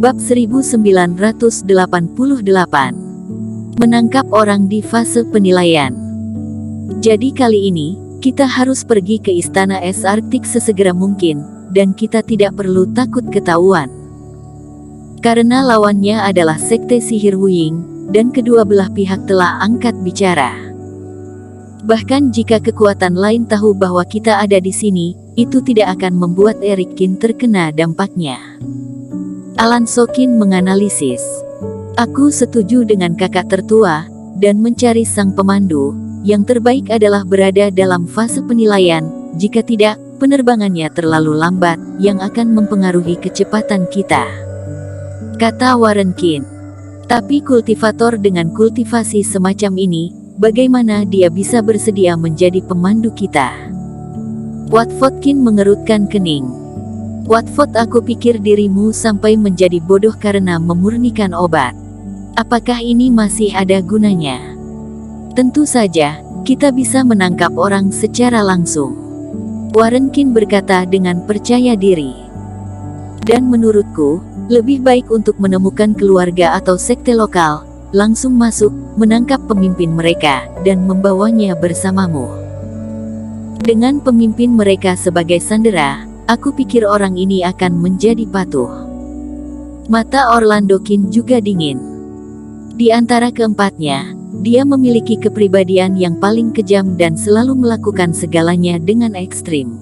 Bab 1988. Menangkap orang di fase penilaian. Jadi kali ini, kita harus pergi ke Istana Es Arktik sesegera mungkin, dan kita tidak perlu takut ketahuan. Karena lawannya adalah Sekte Sihir Wuying, dan kedua belah pihak telah angkat bicara. Bahkan jika kekuatan lain tahu bahwa kita ada di sini, itu tidak akan membuat Erik Kin terkena dampaknya. Alan Sokin menganalisis. Aku setuju dengan kakak tertua, dan mencari sang pemandu. Yang terbaik adalah berada dalam fase penilaian, jika tidak, penerbangannya terlalu lambat, yang akan mempengaruhi kecepatan kita. Kata Warren Kin. Tapi kultivator dengan kultivasi semacam ini, bagaimana dia bisa bersedia menjadi pemandu kita? Watford Kin mengerutkan kening. Watford, aku pikir dirimu sampai menjadi bodoh karena memurnikan obat. Apakah ini masih ada gunanya? Tentu saja, kita bisa menangkap orang secara langsung. Warren Kin berkata dengan percaya diri. Dan menurutku, lebih baik untuk menemukan keluarga atau sekte lokal, langsung masuk, menangkap pemimpin mereka, dan membawanya bersamamu. Dengan pemimpin mereka sebagai sandera, aku pikir orang ini akan menjadi patuh. Mata Orlando Kin juga dingin. Di antara keempatnya, dia memiliki kepribadian yang paling kejam dan selalu melakukan segalanya dengan ekstrim.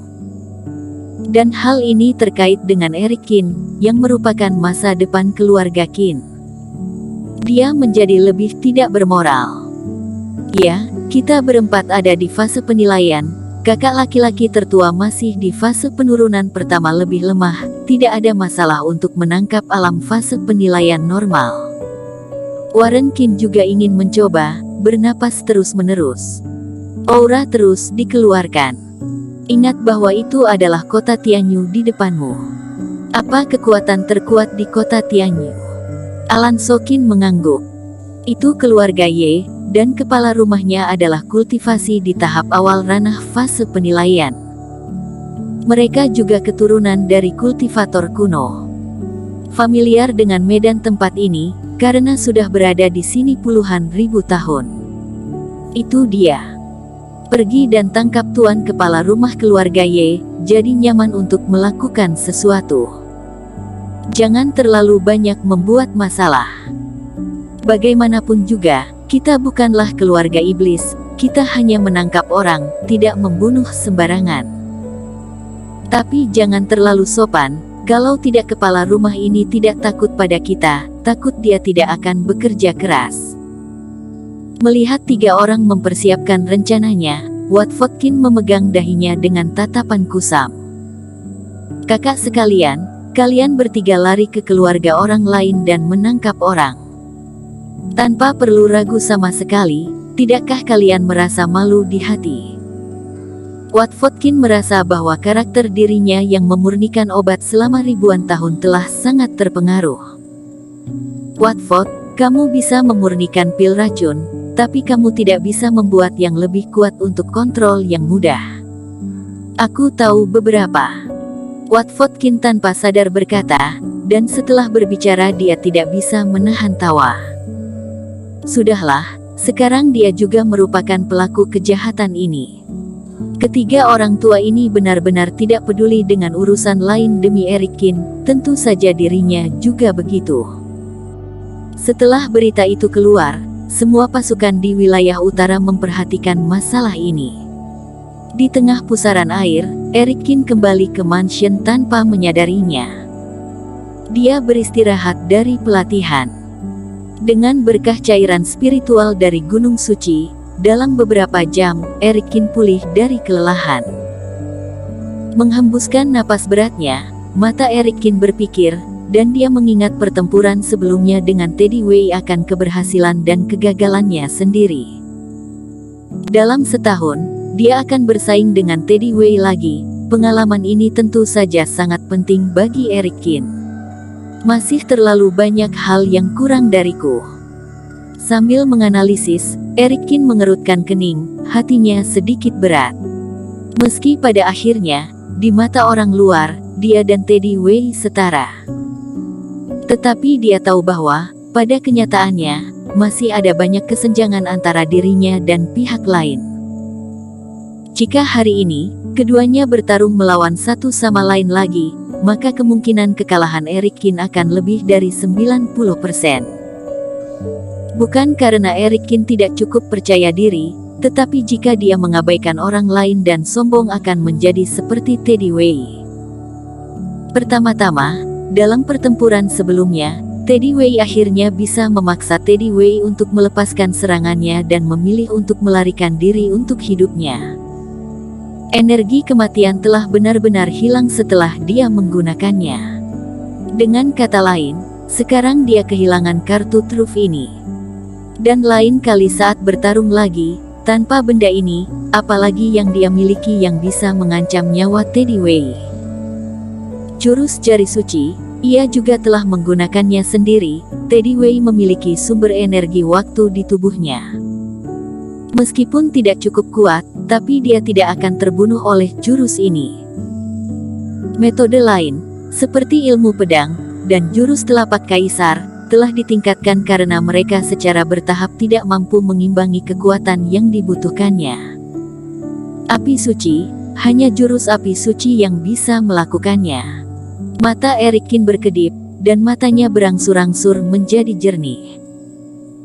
Dan hal ini terkait dengan Erik Kin, yang merupakan masa depan keluarga Kin. Dia menjadi lebih tidak bermoral. Ya, kita berempat ada di fase penilaian. Kakak laki-laki tertua masih di fase penurunan pertama lebih lemah, tidak ada masalah untuk menangkap alam fase penilaian normal. Warren Kin juga ingin mencoba, bernapas terus-menerus. Aura terus dikeluarkan. Ingat bahwa itu adalah kota Tianyu di depanmu. Apa kekuatan terkuat di kota Tianyu? Alan Sokin mengangguk. Itu keluarga Ye, dan kepala rumahnya adalah kultivasi di tahap awal ranah fase penilaian. Mereka juga keturunan dari kultivator kuno. Familiar dengan medan tempat ini, karena sudah berada di sini puluhan ribu tahun. Itu dia. Pergi dan tangkap tuan kepala rumah keluarga Ye, jadi nyaman untuk melakukan sesuatu. Jangan terlalu banyak membuat masalah. Bagaimanapun juga, kita bukanlah keluarga iblis, kita hanya menangkap orang, tidak membunuh sembarangan. Tapi jangan terlalu sopan, kalau tidak kepala rumah ini tidak takut pada kita, takut dia tidak akan bekerja keras. Melihat tiga orang mempersiapkan rencananya, Watford Kin memegang dahinya dengan tatapan kusam. Kakak sekalian, kalian bertiga lari ke keluarga orang lain dan menangkap orang. Tanpa perlu ragu sama sekali, tidakkah kalian merasa malu di hati? Watford Kin merasa bahwa karakter dirinya yang memurnikan obat selama ribuan tahun telah sangat terpengaruh. Watford, kamu bisa memurnikan pil racun, tapi kamu tidak bisa membuat yang lebih kuat untuk kontrol yang mudah. Aku tahu beberapa. Watford Kin tanpa sadar berkata, dan setelah berbicara dia tidak bisa menahan tawa. Sudahlah, sekarang dia juga merupakan pelaku kejahatan ini. Ketiga orang tua ini benar-benar tidak peduli dengan urusan lain demi Erik Kin, tentu saja dirinya juga begitu. Setelah berita itu keluar, semua pasukan di wilayah utara memperhatikan masalah ini. Di tengah pusaran air, Erik Kin kembali ke mansion tanpa menyadarinya. Dia beristirahat dari pelatihan. Dengan berkah cairan spiritual dari Gunung Suci, dalam beberapa jam, Erik Kin pulih dari kelelahan. Menghembuskan napas beratnya, mata Erik Kin berpikir, dan dia mengingat pertempuran sebelumnya dengan Teddy Wei akan keberhasilan dan kegagalannya sendiri. Dalam setahun, dia akan bersaing dengan Teddy Wei lagi. Pengalaman ini tentu saja sangat penting bagi Erik Kin. Masih terlalu banyak hal yang kurang dariku. Sambil menganalisis, Erik Kin mengerutkan kening, hatinya sedikit berat. Meski pada akhirnya, di mata orang luar, dia dan Teddy Wei setara. Tetapi dia tahu bahwa, pada kenyataannya, masih ada banyak kesenjangan antara dirinya dan pihak lain. Jika hari ini, keduanya bertarung melawan satu sama lain lagi, maka kemungkinan kekalahan Eric Kin akan lebih dari 90%. Bukan karena Eric Kin tidak cukup percaya diri, tetapi jika dia mengabaikan orang lain dan sombong akan menjadi seperti Teddy Wei. Pertama-tama, dalam pertempuran sebelumnya, Teddy Wei akhirnya bisa memaksa Teddy Wei untuk melepaskan serangannya dan memilih untuk melarikan diri untuk hidupnya. Energi kematian telah benar-benar hilang setelah dia menggunakannya. Dengan kata lain, sekarang dia kehilangan kartu truf ini. Dan lain kali saat bertarung lagi, tanpa benda ini, apalagi yang dia miliki yang bisa mengancam nyawa Teddy Wei. Jurus Jari Suci, ia juga telah menggunakannya sendiri. Teddy Wei memiliki sumber energi waktu di tubuhnya. Meskipun tidak cukup kuat, tapi dia tidak akan terbunuh oleh jurus ini. Metode lain, seperti ilmu pedang, dan jurus telapak kaisar, telah ditingkatkan karena mereka secara bertahap tidak mampu mengimbangi kekuatan yang dibutuhkannya. Api Suci, hanya jurus api suci yang bisa melakukannya. Mata Eric Kin berkedip, dan matanya berangsur-angsur menjadi jernih.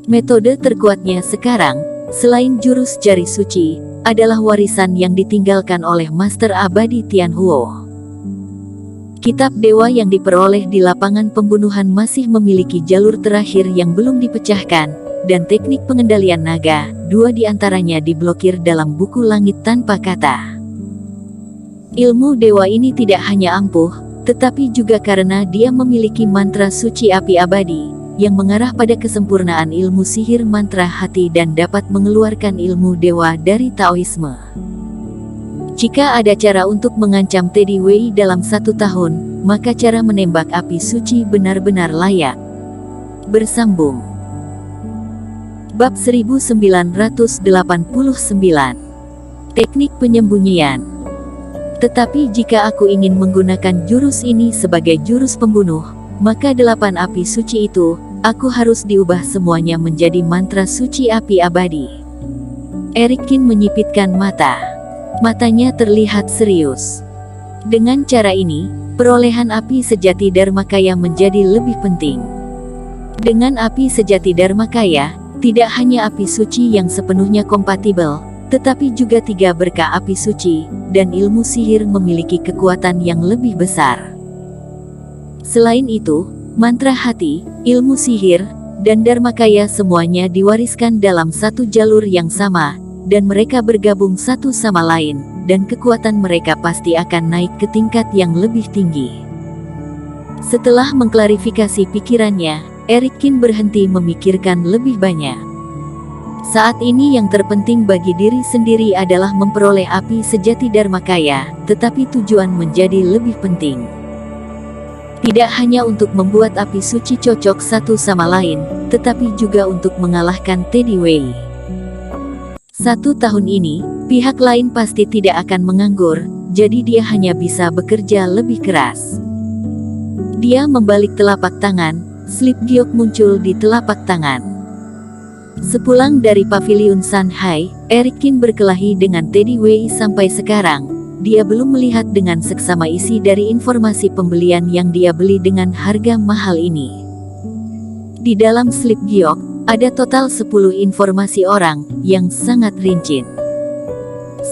Metode terkuatnya sekarang, selain jurus Jari Suci, adalah warisan yang ditinggalkan oleh Master Abadi Tianhuo. Kitab Dewa yang diperoleh di lapangan pembunuhan masih memiliki jalur terakhir yang belum dipecahkan, dan teknik pengendalian naga, dua di antaranya diblokir dalam buku Langit Tanpa Kata. Ilmu dewa ini tidak hanya ampuh, tetapi juga karena dia memiliki mantra suci api abadi, yang mengarah pada kesempurnaan ilmu sihir mantra hati dan dapat mengeluarkan ilmu dewa dari Taoisme. Jika ada cara untuk mengancam Teddy Wei dalam 1 tahun, maka cara menembak api suci benar-benar layak. Bersambung. Bab 1989. Teknik penyembunyian. Tetapi jika aku ingin menggunakan jurus ini sebagai jurus pembunuh, maka 8 api suci itu, aku harus diubah semuanya menjadi mantra suci api abadi. Eric Kin menyipitkan mata. Matanya terlihat serius. Dengan cara ini, perolehan api sejati Dharmakaya menjadi lebih penting. Dengan api sejati Dharmakaya, tidak hanya api suci yang sepenuhnya kompatibel, tetapi juga 3 berkah api suci, dan ilmu sihir memiliki kekuatan yang lebih besar. Selain itu, mantra hati, ilmu sihir, dan Dharmakaya semuanya diwariskan dalam satu jalur yang sama, dan mereka bergabung satu sama lain, dan kekuatan mereka pasti akan naik ke tingkat yang lebih tinggi. Setelah mengklarifikasi pikirannya, Eric Kin berhenti memikirkan lebih banyak. Saat ini yang terpenting bagi diri sendiri adalah memperoleh api sejati Dharmakaya, tetapi tujuan menjadi lebih penting. Tidak hanya untuk membuat api suci cocok satu sama lain, tetapi juga untuk mengalahkan Teddy Wei. 1 tahun ini, pihak lain pasti tidak akan menganggur, jadi dia hanya bisa bekerja lebih keras. Dia membalik telapak tangan, slip giok muncul di telapak tangan. Sepulang dari paviliun Shanghai, Eric Kin berkelahi dengan Teddy Wei sampai sekarang. Dia belum melihat dengan seksama isi dari informasi pembelian yang dia beli dengan harga mahal ini. Di dalam slip giok, ada total 10 informasi orang, yang sangat rinci.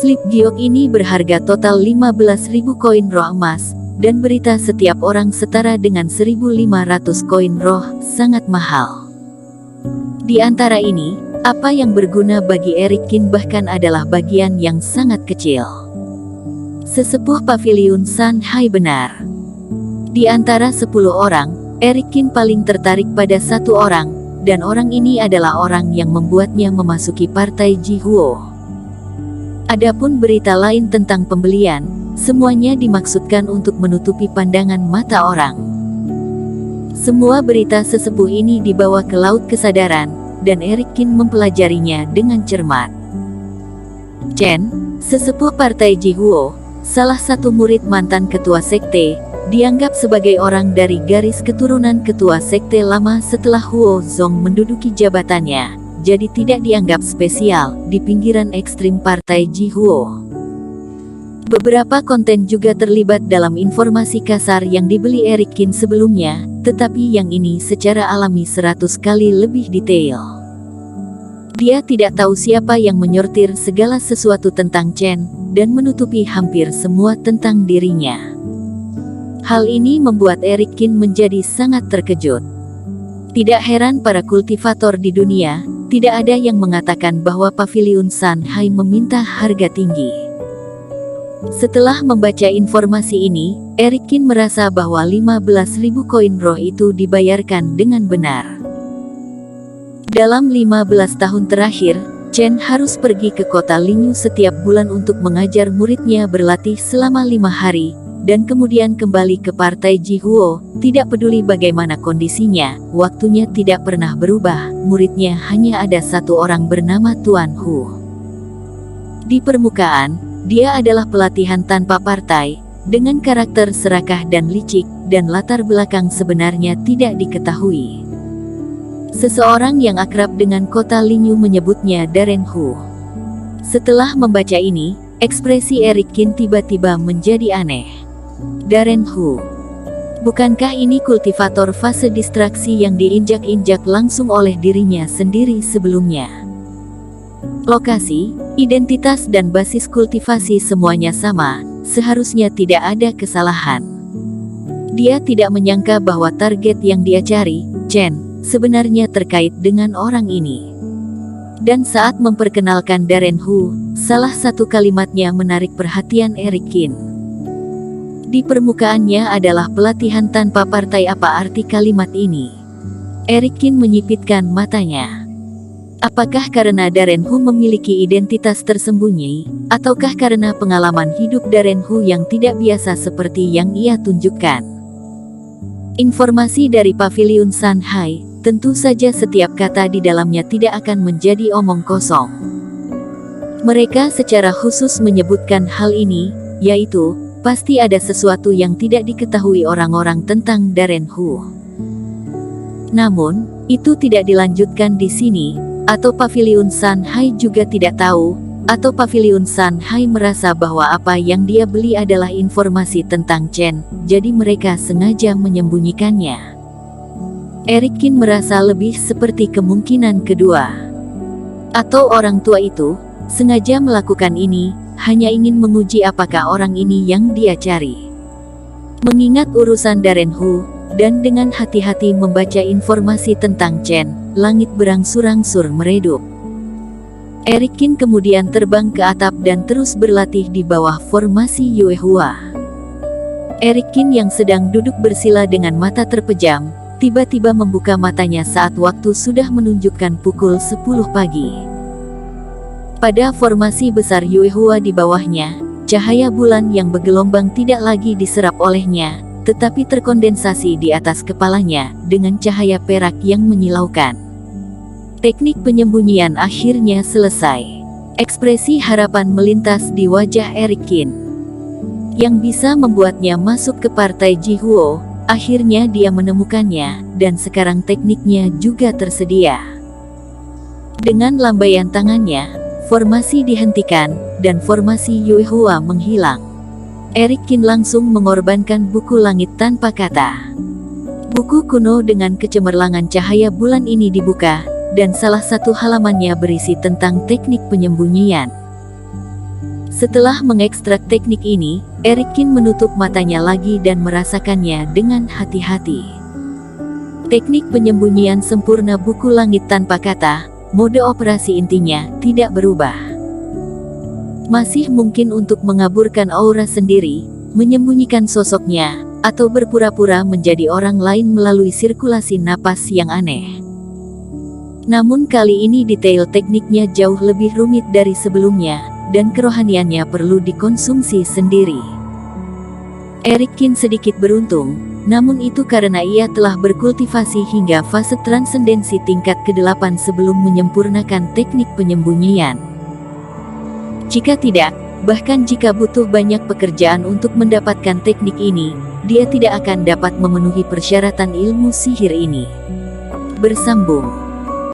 Slip giok ini berharga total 15.000 koin roh emas, dan berita setiap orang setara dengan 1.500 koin roh, sangat mahal. Di antara ini, apa yang berguna bagi Eric Kin bahkan adalah bagian yang sangat kecil. Sesepuh paviliun Shanghai benar. Di antara 10 orang, Eric Kin paling tertarik pada 1 orang, dan orang ini adalah orang yang membuatnya memasuki partai Jihuo. Adapun berita lain tentang pembelian, semuanya dimaksudkan untuk menutupi pandangan mata orang. Semua berita sesepuh ini dibawa ke laut kesadaran, dan Eric Kin mempelajarinya dengan cermat. Chen, sesepuh partai Jihuo, salah satu murid mantan ketua sekte, dianggap sebagai orang dari garis keturunan ketua sekte lama setelah Huo Zong menduduki jabatannya, jadi tidak dianggap spesial di pinggiran ekstrim partai Jihuo. Beberapa konten juga terlibat dalam informasi kasar yang dibeli Eric Kin sebelumnya, tetapi yang ini secara alami 100 kali lebih detail. Dia tidak tahu siapa yang menyortir segala sesuatu tentang Chen, dan menutupi hampir semua tentang dirinya. Hal ini membuat Eric Kin menjadi sangat terkejut. Tidak heran para kultivator di dunia, tidak ada yang mengatakan bahwa Paviliun Sanhai meminta harga tinggi. Setelah membaca informasi ini, Eric Kin merasa bahwa 15.000 koin roh itu dibayarkan dengan benar. Dalam 15 tahun terakhir, Chen harus pergi ke kota Linyu setiap bulan untuk mengajar muridnya berlatih selama 5 hari, dan kemudian kembali ke partai Jihuo. Tidak peduli bagaimana kondisinya, waktunya tidak pernah berubah, muridnya hanya ada satu orang bernama Tuan Hu. Di permukaan, dia adalah pelatihan tanpa partai, dengan karakter serakah dan licik, dan latar belakang sebenarnya tidak diketahui. Seseorang yang akrab dengan kota Linyu menyebutnya Darren Hu. Setelah membaca ini, ekspresi Eric Kin tiba-tiba menjadi aneh. Darren Hu. Bukankah ini kultivator fase distraksi yang diinjak-injak langsung oleh dirinya sendiri sebelumnya? Lokasi, identitas dan basis kultivasi semuanya sama, seharusnya tidak ada kesalahan. Dia tidak menyangka bahwa target yang dia cari, Chen, sebenarnya terkait dengan orang ini. Dan saat memperkenalkan Darren Hu, salah satu kalimatnya menarik perhatian Eric Kin. Di permukaannya adalah pelatihan tanpa partai. Apa arti kalimat ini? Eric Kin menyipitkan matanya. Apakah karena Darren Hu memiliki identitas tersembunyi, ataukah karena pengalaman hidup Darren Hu yang tidak biasa seperti yang ia tunjukkan? Informasi dari Paviliun Sanhai, tentu saja setiap kata di dalamnya tidak akan menjadi omong kosong. Mereka secara khusus menyebutkan hal ini, yaitu, pasti ada sesuatu yang tidak diketahui orang-orang tentang Darren Hu. Namun, itu tidak dilanjutkan di sini, atau Paviliun Sanhai juga tidak tahu, atau Paviliun Sanhai merasa bahwa apa yang dia beli adalah informasi tentang Chen, jadi mereka sengaja menyembunyikannya. Eric Kin merasa lebih seperti kemungkinan kedua. Atau orang tua itu sengaja melakukan ini, hanya ingin menguji apakah orang ini yang dia cari. Mengingat urusan Darren Hu, dan dengan hati-hati membaca informasi tentang Chen, langit berangsur-angsur meredup. Eric Kin kemudian terbang ke atap dan terus berlatih di bawah formasi Yue Hua. Eric Kin yang sedang duduk bersila dengan mata terpejam, tiba-tiba membuka matanya saat waktu sudah menunjukkan pukul 10 pagi. Pada formasi besar Yue Hua di bawahnya, cahaya bulan yang bergelombang tidak lagi diserap olehnya, tetapi terkondensasi di atas kepalanya, dengan cahaya perak yang menyilaukan. Teknik penyembunyian akhirnya selesai. Ekspresi harapan melintas di wajah Eric Kin. Yang bisa membuatnya masuk ke partai Jihuo, akhirnya dia menemukannya, dan sekarang tekniknya juga tersedia. Dengan lambaian tangannya, formasi dihentikan, dan formasi Yue Hua menghilang. Eric Kin langsung mengorbankan buku langit tanpa kata. Buku kuno dengan kecemerlangan cahaya bulan ini dibuka, dan salah satu halamannya berisi tentang teknik penyembunyian. Setelah mengekstrak teknik ini, Eric Kin menutup matanya lagi dan merasakannya dengan hati-hati. Teknik penyembunyian sempurna buku langit tanpa kata, mode operasi intinya, tidak berubah. Masih mungkin untuk mengaburkan aura sendiri, menyembunyikan sosoknya, atau berpura-pura menjadi orang lain melalui sirkulasi napas yang aneh. Namun kali ini detail tekniknya jauh lebih rumit dari sebelumnya, dan kerohaniannya perlu dikonsumsi sendiri. Eric Kin sedikit beruntung, namun itu karena ia telah berkultivasi hingga fase transendensi tingkat ke-8 sebelum menyempurnakan teknik penyembunyian. Jika tidak, Bahkan jika butuh banyak pekerjaan untuk mendapatkan teknik ini, dia tidak akan dapat memenuhi persyaratan ilmu sihir ini. Bersambung.